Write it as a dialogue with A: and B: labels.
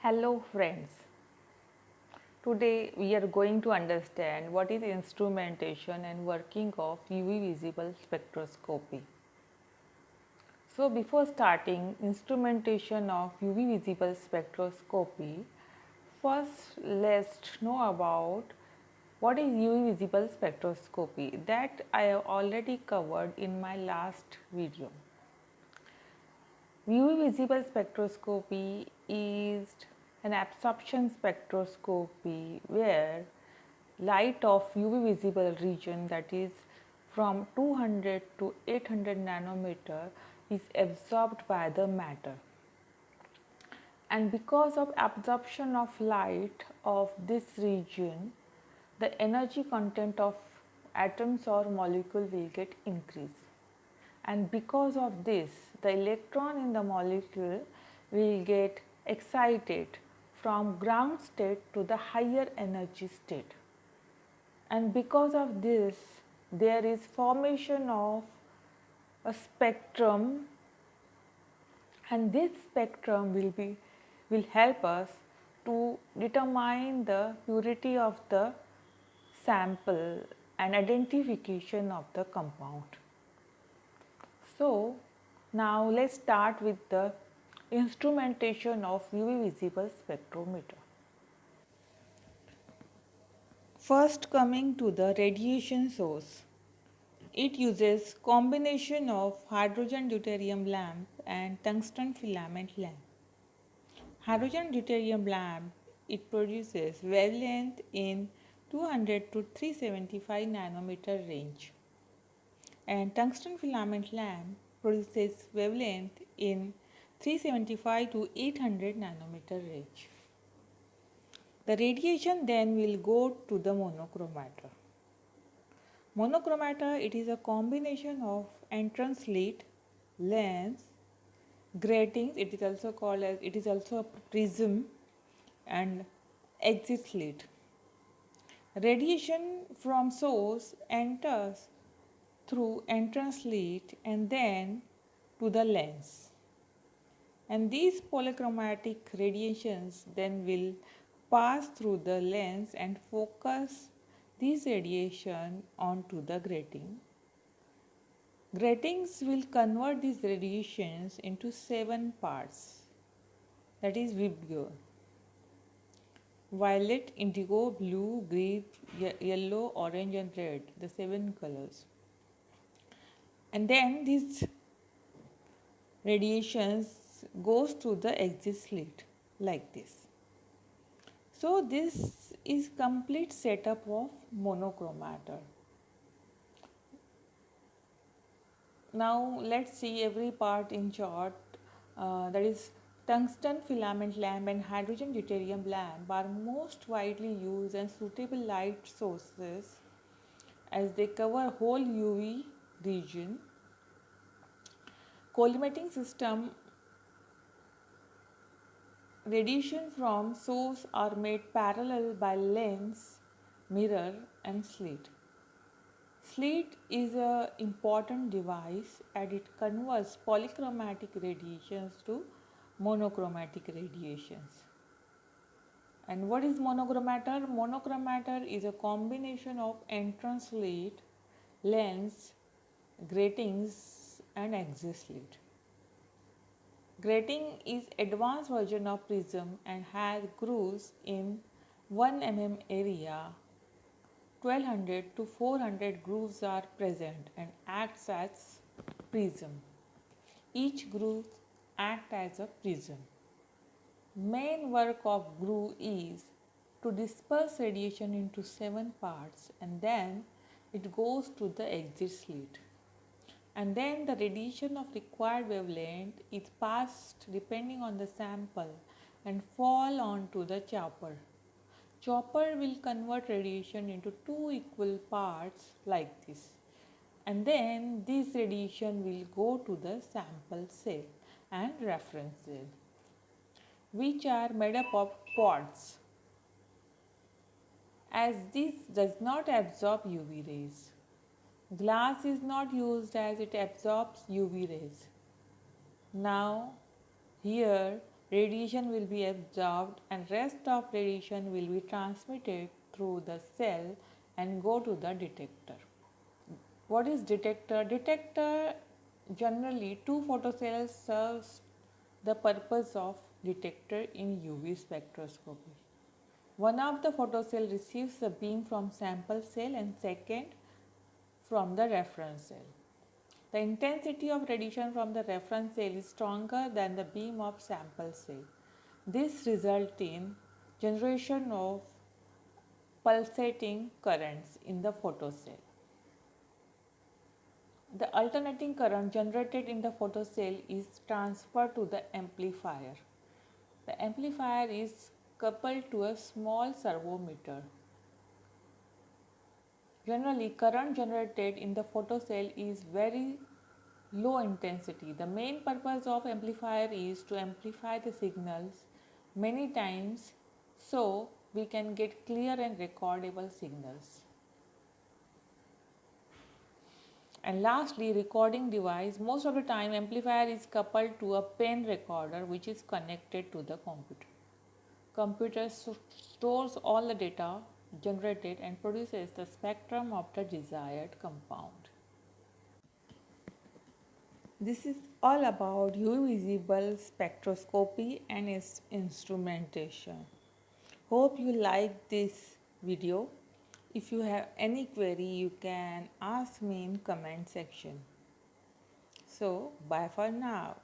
A: Hello friends, today we are going to understand what is instrumentation and working of UV visible spectroscopy. So before starting instrumentation of UV visible spectroscopy, first let's know about what is UV visible spectroscopy that I have already covered in my last video. UV visible spectroscopy is an absorption spectroscopy where light of UV visible region, that is from 200 to 800 nanometer, is absorbed by the matter. And because of absorption of light of this region, the energy content of atoms or molecule will get increased. And because of this, the electron in the molecule will get excited from ground state to the higher energy state. And because of this, there is formation of a spectrum, and this spectrum will help us to determine the purity of the sample and identification of the compound. So now let's start with the instrumentation of UV visible spectrometer. First, coming to the radiation source. It uses combination of hydrogen deuterium lamp and tungsten filament lamp. Hydrogen deuterium lamp, it produces wavelength in 200 to 375 nanometer range, and tungsten filament lamp produces wavelength in 375 to 800 nanometer range. The radiation then will go to the monochromator. Monochromator, it is a combination of entrance slit, lens, gratings, it is also a prism, and exit slit. Radiation from source enters through entrance slit and then to the lens. And these polychromatic radiations then will pass through the lens and focus this radiation onto the grating. Gratings will convert these radiations into 7 parts, that is Vibgyor: violet, indigo, blue, green, yellow, orange and red, the 7 colors. And then these radiations goes to the exit slit like this. So this is complete setup of monochromator. Now let's see every part in chart. That is, tungsten filament lamp and hydrogen deuterium lamp are most widely used and suitable light sources as they cover whole UV region. Collimating system, radiation from source are made parallel by lens, mirror and slit. Slit is an important device and it converts polychromatic radiations to monochromatic radiations. And what is monochromator? Monochromator is a combination of entrance slit, lens, gratings and exit slit. Grating is advanced version of prism and has grooves in 1 mm area. 1200 to 400 grooves are present and acts as prism. Each groove acts as a prism. Main work of groove is to disperse radiation into 7 parts and then it goes to the exit slit. And then the radiation of required wavelength is passed depending on the sample and fall onto the chopper. Chopper will convert radiation into 2 equal parts like this, and then this radiation will go to the sample cell and reference cell, which are made up of pods, as this does not absorb UV rays. Glass is not used as it absorbs UV rays. Now here radiation will be absorbed and rest of radiation will be transmitted through the cell and go to the detector. What is detector? Detector generally two photocells serves the purpose of detector in UV spectroscopy. One of the photocell receives the beam from sample cell and second from the reference cell. The intensity of radiation from the reference cell is stronger than the beam of sample cell. This results in generation of pulsating currents in the photocell. The alternating current generated in the photocell is transferred to the amplifier. The amplifier is coupled to a small servometer. Generally, current generated in the photocell is very low intensity. The main purpose of amplifier is to amplify the signals many times so we can get clear and recordable signals. And lastly, recording device. Most of the time amplifier is coupled to a pen recorder which is connected to the computer. Computer stores all the data generated and produces the spectrum of the desired compound. This is all about UV visible spectroscopy and its instrumentation. Hope you like this video. If you have any query, you can ask me in comment section. So, bye for now.